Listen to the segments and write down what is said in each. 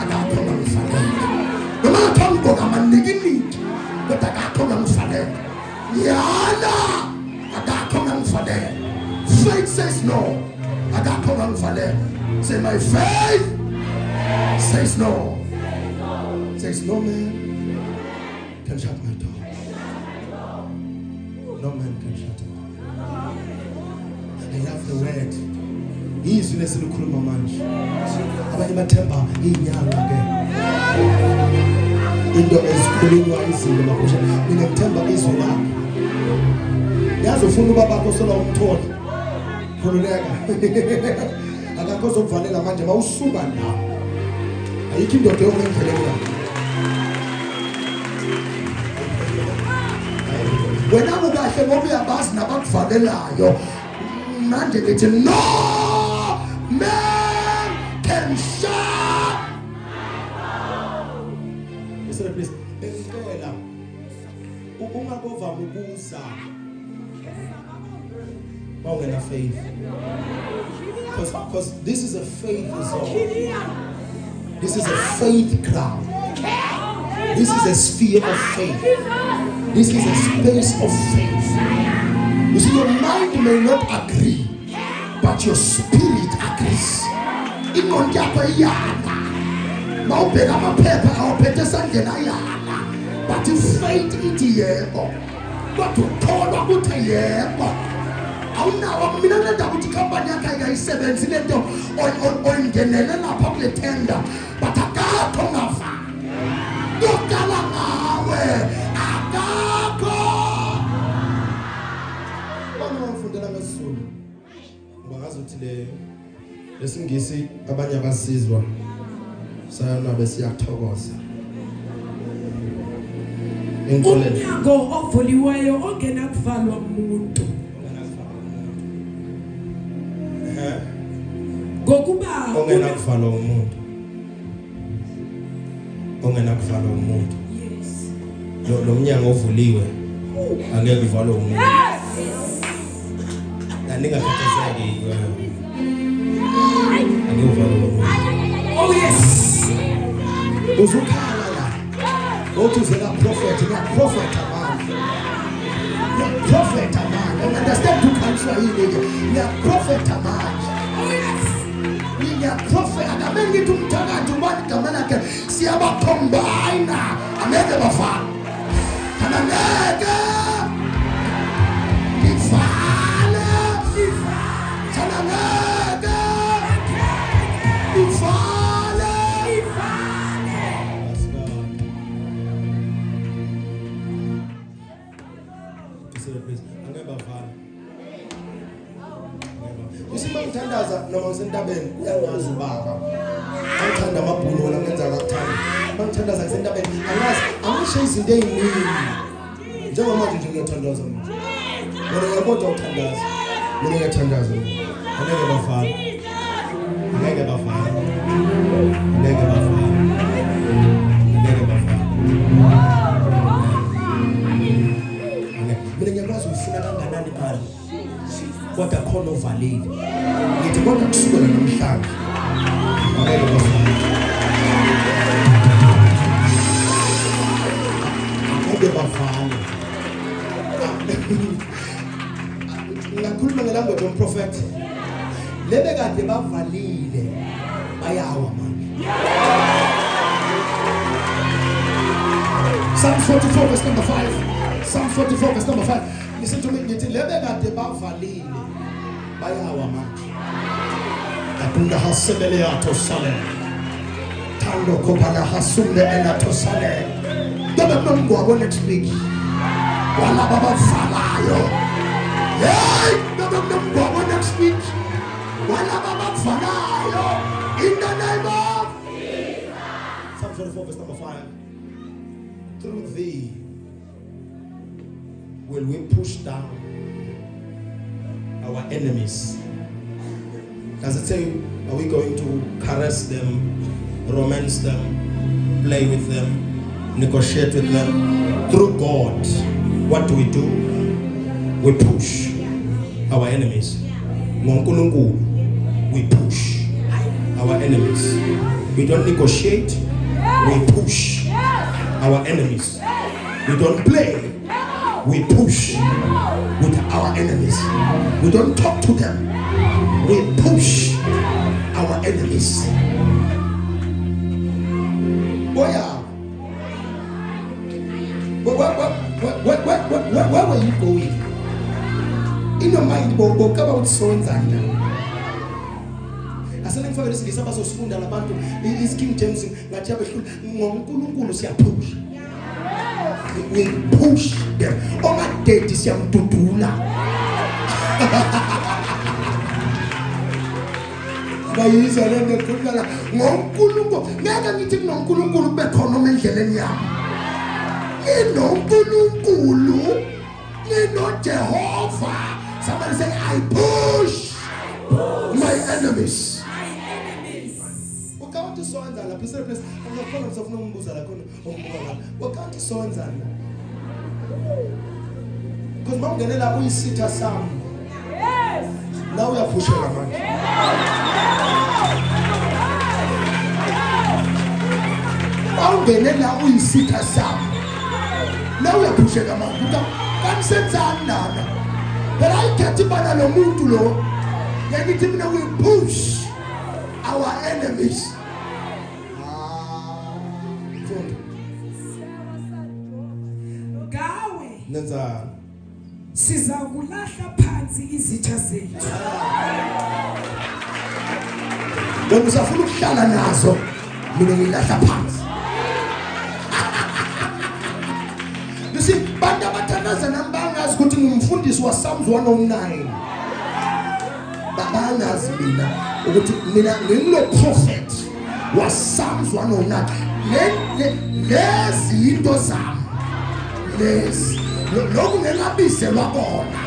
akakho ngamfanele. Noma ngathambo kamaniki kodwa akakho ngamfanele. Yana akakho ngamfanele. Faith says no. Akakho ngamfanele. Say my faith says no. Says no man can shut my door. No man can shut it. I love the word. Izwi lesilukhuluma manje. Abanye bathemba inyanga ke. Into esikhulunywa izinto makusha. Mina ngithemba izwi lakho. Yazi ufuna ubaba bakho sola umtholi. Khululeka. Akakho zokuvalela manje mawusuka la. Ayikho indoda yongendlela. Wena kukahle ngoba uyabazi nabakuvalelayo. Manje ngithi no man can shut. Listen please. Ngicela ungakova ukubuza. Bawungena faith. Because this is a faith zone. This is a faith ground. This is a sphere of faith. This is a space of faith. You see, your mind may not agree, but your spirit agrees. But if faith is yebo, but to call up with yebo. Now, I'm not going to come back and say, I'm going to public tender, but I can't come off. Don't tell them away. I can't go. One more for the last soul. Today, listen, Gissy, Abanya Basizwa. Sayana Bessia Togos. In college. Go off for the way you can follow mood. Gokuba ongena kuvala umuntu. Ongena kuvala umuntu. Yes. Lo mnyango ovuliwe angeke uvalwe umuntu. Ningakhathazeki angeke uvalwe umuntu. Oh yes. Uzukhala la. Othi uzela prophet, na prophet amanje. Na prophet amanje. And understand to cancel yini. Na prophet amanje. Ya prophet akamengi tumtaka tumbani kamana ke siaba combine amege bafana kananege ifale kananege ifale angeke bafana. Usimangithandaza noma usentabeni uyangazi ubaba. Angithanda amabhulu wena ngenza kakuthanda. Mangithandaza kusentabeni angazi angisho izinto eziningi. Njengamanje nje ngiyathandaza mina. Mina ngiyabodwa ukuthandaza. Mina ngiyathandaza. Angeke bafana. Angeke bafana. Angeke bafana. Angeke bafana. Mina ngiyakwazi ukufuna kanganani imali. Kodwa khona uvalile. Ngithi kodwa kusukela namhlanje. Angeke bafana. Angeke bafana. Ngakhuluma ngelanguage yomprofet. Lebe kade bavalile bayawa manje. Psalm 44 verse number 5. Psalm 44 verse number 5. Listen to me. Ngithi lebe kade bavalile bayawa manje. Akunda hasebele atosale. Tando kopala hasumbe enatosale. Dobe mngwa next week. Wala baba falayo. Hey, dobe mngwa next week. Wala baba falayo. In the name of Jesus. Psalm 44 verse number 5. Through thee will we push down our enemies. Does it say, are we going to caress them, romance them, play with them, negotiate with them? Through God, what do? We push our enemies. We push our enemies. We don't negotiate, we push our enemies. We don't play, we push with our enemies. We don't talk to them, we push our enemies. Where were you going? In your mind, boka about sonzana. Asana ngifaka lesilisa abazosifunda labantu is King James ngathi abehlu ngoNkulunkulu siyaphusha. We push them. Omadedi siyamdudula. Bayizwa lento ekhuluma ngoNkulunkulu. Ngeke ngithi ngoNkulunkulu kube khona endleleni yami. InoNkulunkulu, Jehovah. Somebody say, I push my enemies. Ukanti sonzana, please. Angakholwa msofuna umbuza la khona ombuka. Ukanti sonzana. Because mawungenela uyisitha sami. Yes. La uyaphushela manje. Mawungenela uyisitha sami. La uyaphushela manje. Kanisenzani nana. But I can't imagine no muntu lo. Ngithi mina we push our enemies. Gawe. Nenza. Siza kulahla phansi izitha zethu. Wena usafuna ukuhlala nazo. Mina ngilahla phansi. Listen, bantu abathandaza nambangazi ukuthi ngumfundisi wa Psalms 109. Babangazi mina ukuthi mina ngilo prophet wa Psalms 109. Lezi into zami. Lezi lokhu ngelabise lwabona.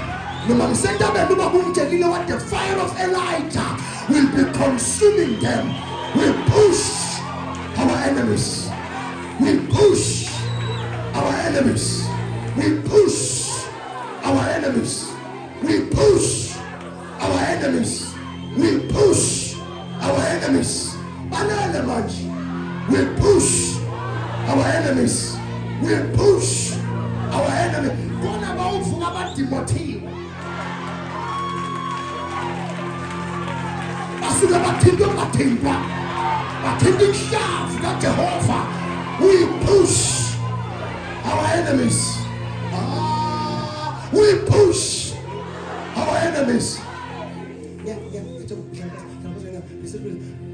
Noma msentabeni uba kumtshelile what the fire of Elijah will be consuming them. We push our enemies. We push our enemies. We push our enemies. We push our enemies. We push our enemies. Banana manje. We push our enemies. We push our enemies. Kona bawuvuka abaDimothy. Basuka bathintwa. Bathinta ishavu kaJehova. We push our enemies. We push our enemies.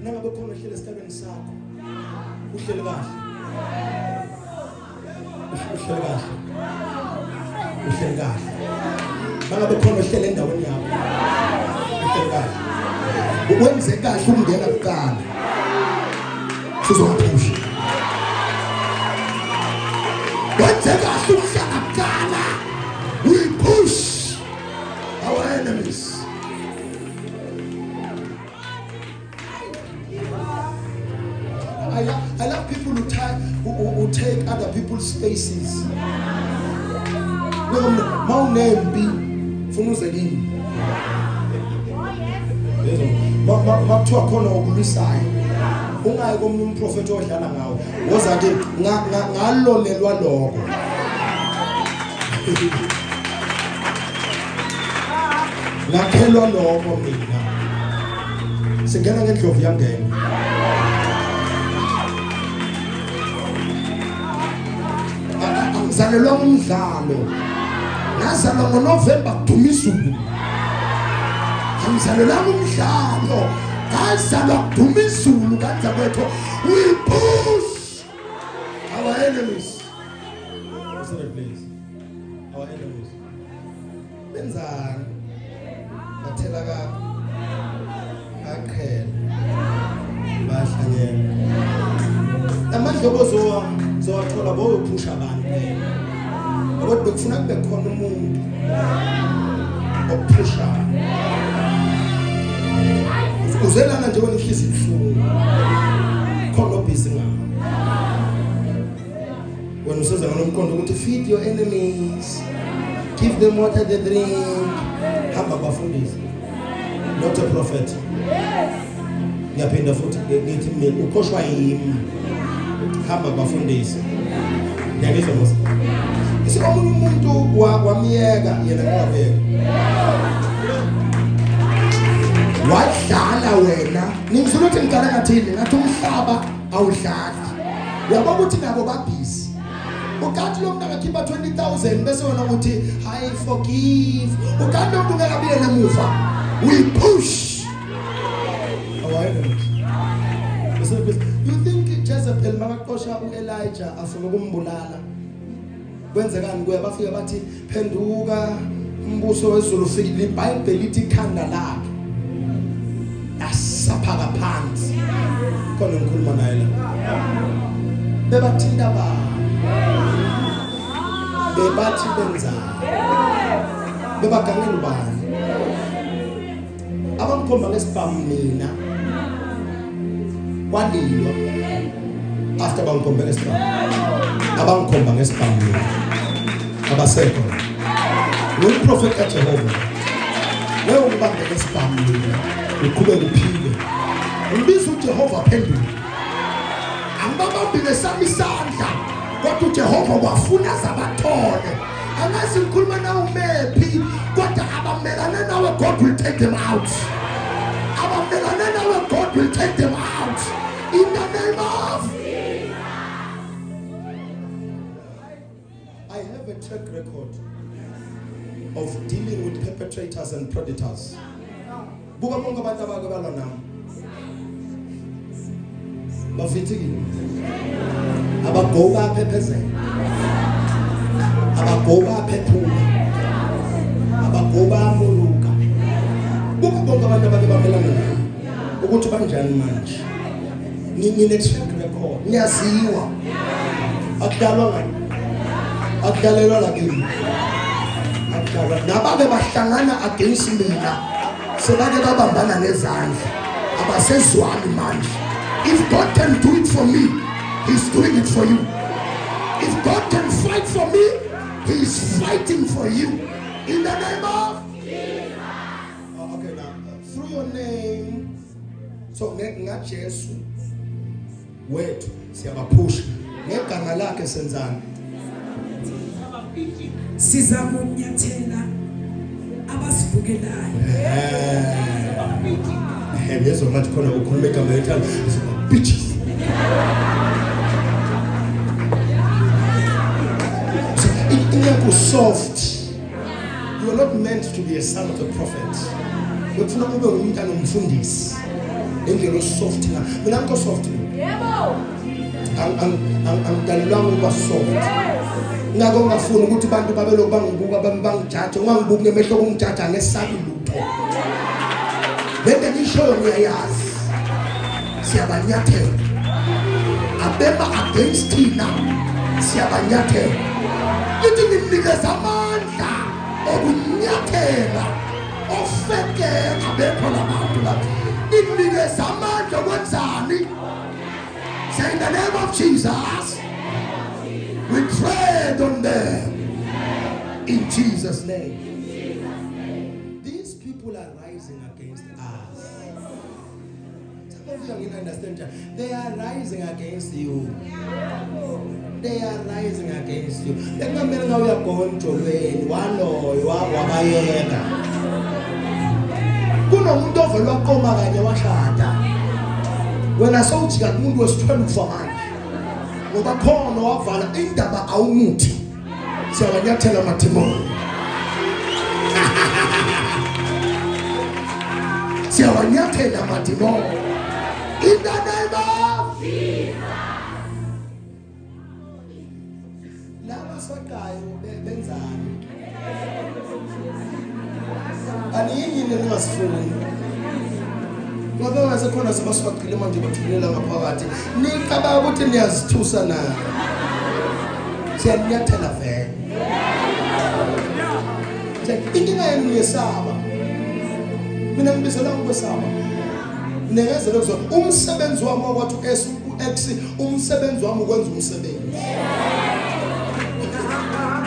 Nangabe khona hlele esitabeni sakho. Uhlele kahle. Uhlele kahle. Nangabe khona hlele endaweni yakho. Uhlele kahle. Ukwenze kahle ukungena kuqala. Sizophusha. Wenze kahle ukuhlala kuqala. We push our enemies. I love people who take other people's spaces. My name be Funuzedin. Makuthiwa khona okulisayo. Ungayi komunye umprofeti odlala ngawo. Wozathi ngalolelwa lokho. Ngakhelwa lokho mina. Singena ngendlovu yangena. Angizalelwa umdlalo. Ngazalwa ngoNovember kudumizulu. Angizalelwa umdlalo. Ngazalwa kudumizulu kanza kwethu. We push our enemies. Listen to please. Our enemies. Benzani? Bathela kakhela. Bahlangene. Amandlobo zowathola boyophusha abantu. Kodwa bekufuna kube khona umuntu ophusha. Uzelana nje wena ihlisi ibuhlungu. Khona obhizi ngawo. When useza ngonomqondo ukuthi feed your enemies. Give them water they drink. Hamba bafundisi. Not a prophet. ngiyaphinda futhi ngithi mina ukhoshwa yimi hamba bafundise ngiyakuzwa mos isikomunye umuntu wamiyeka yena ngabeka wadlala wena ngizulu ukuthi ngicala ngathini ngathi umhlaba awudlali uyabona ukuthi nabo babhizi ukanti lo muntu akakhipha 20,000 bese wena uthi I forgive ukanti lo muntu ngekabiyele emuva we push you think Jezebel makaqosha uElijah afuna ukumbulala kwenzekani kuye bafika bathi phenduka umbuso wezulu ufike iBhayibheli lithi ikhanda lakhe asaphaka phansi khona ngikhuluma naye la bebathinta ba bebathi benzani bebagangela ubani abamkhomba ngesibhamu mina walilwa after bamkhomba ngesibhamu abamkhomba ngesibhamu mina abasekho lo prophet kaJehova wewe ubambe ngesibhamu mina uqhubeka uphile umbiza uJehova phendula angibabambi nesami isandla kodwa uJehova wafuna zabathole angazi ngikhuluma nawe umephi kodwa abamelana nawe God will take them out abamelana nawe God will take them out in the name of I have a track record of dealing with perpetrators and predators buka bonke abantu abake balwa nami bafithikile abagoba aphephezela abagoba aphephula abagoba amuluka buka bonke abantu abake bamelana nami ukuthi banjani manje ngine track record ngiyaziwa akudalwa ngani akudalelwa la kimi akudalwa nababe bahlangana against mina sebake babambana nezandla abasezwani manje if God can do it for me he's doing it for you if God can fight for me he's fighting for you in the name of Jesus. Okay, now through your name so ngaJesu wethu siyabaphusha ngegama lakhe senzani sizakunyathela abasivukelayo lezo ngathi khona ukhuluma igama lethana bitches ingekho soft you are not meant to be a son of a prophet ufuna ube umntana umfundisi endlela soft na mina ngikho soft yebo angidalelwanga ukuba soft ngako ngafuna ukuthi abantu babeloko bangibuka bangijaje ungangibuki ngemehlo kungijaja ngesabi lutho bende ngisho ngiyayazi siyabanyathela abema against thina siyabanyathela yithi ngimnikeza amandla okunyathela ofekeka bekho labantu lapha ngimnikeza amandla kwenzani say in the name of Jesus we tread on them in Jesus name. These people are rising against us. Some of you are going to understand that they are rising against you. They are rising against you. They're not going to go to win one or wabayeka. Kunomuntu ovela koma kanye washada. Wena sawuthika umuntu wesithwele kufamanje. Ngoba khona wavala indaba awumuthi. Siyabanyathela mathimoni. Siyabanyathela mathimoni. In the name of Jesus. Laba sakayo benzani. Aniyini ningasifuni. Ngoba wasekhona sebaswaqile manje bathulela ngaphakathi. Nicabanga ukuthi niyazithusa na. Siyanyathela vele. Inkinga yenu niyesaba. Mina ngibizela ukwesaba. Nengezelo zona umsebenzi wami wakwathi uX umsebenzi wami ukwenza umsebenzi.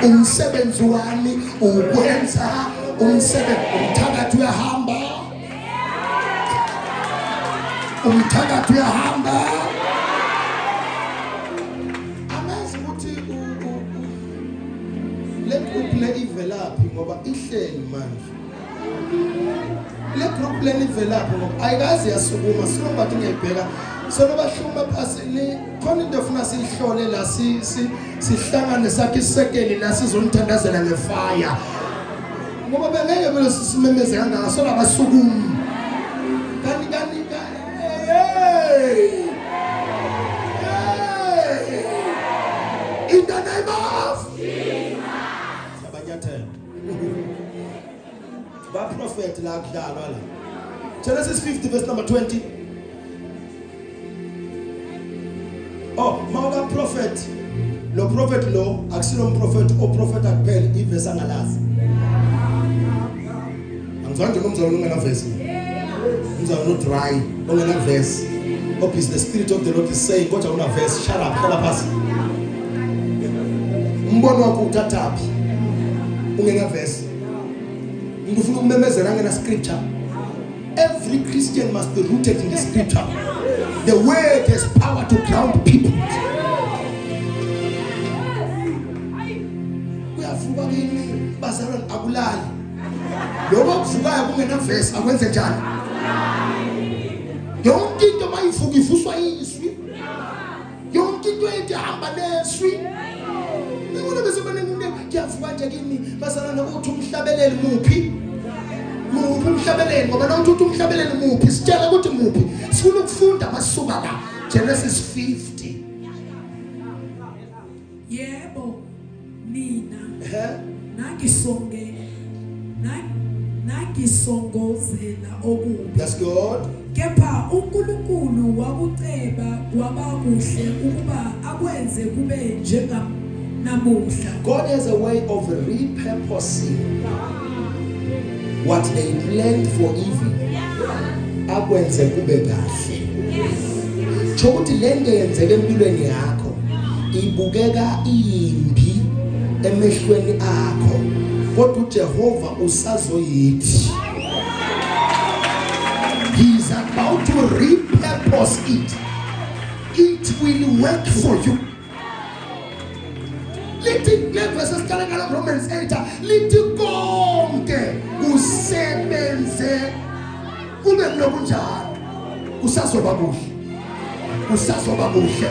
Umsebenzi wami ukwenza umsebenzi. Umthakathi uyahamba. umthakathi uyahamba. Amazi ukuthi le group le ivelaphi ngoba ihleli manje. Le group le ivelaphi ngoba ayikazi yasukuma sinombathi ngiyibheka. Sona bahluma phasini khona into efuna sihlole la sihlangane sakhe isekeli la sizomthandazela ngefire. Ngoba bengeke vele sisimemeze kangaka sona basukumi. Kani in the name of Jesus. Sabanyathela. Ba prophet la kudlalwa la. Genesis 50 verse number 20. Oh, mawuka prophet. Lo prophet lo akusilo prophet o prophet akuphela ivesi angalazi. Angizwanga nomzalo ungena verse. Umzalo no dry, ungena verse. Hope is the spirit of the Lord is saying kodwa una verse. Shut up, hlala phansi. Umbono wakho uthathaphi? Ungena verse. Ngifuna ukumemezela ngena scripture. Every Christian must be rooted in the scripture. The word has power to ground people. Kuyavuka kini bazalwane akulali. Lokho kuvukayo kungena verse akwenze njani? Yonke into mayivuka ivuswa yiswi. Yonke into ehamba neswi. Ngibona bese banenge kuyavuka nje kini bazalwane uthi umhlabeleli muphi? Muphi umhlabeleli ngoba nawuthi uthi umhlabeleli muphi sitshela ukuthi muphi sifuna ukufunda amasuka la Genesis 50. Yebo nina nakisongozela okubi. That's good. Kepha uNkulunkulu wakuceba kwabakuhle ukuba akwenze kube njenganamuhla. God has a way of repurposing what they planned for evil. Akwenze kube kahle. Chokuthi lento yenzeke empilweni yakho ibukeka imbi emehlweni akho. Kodwa uJehova usazoyithi. He is about to repurpose it. It will work for you. Lithi verse esiqala ngalo Romans 8 lithi konke kusebenze kube kulokunjalo. Usazoba kuhle.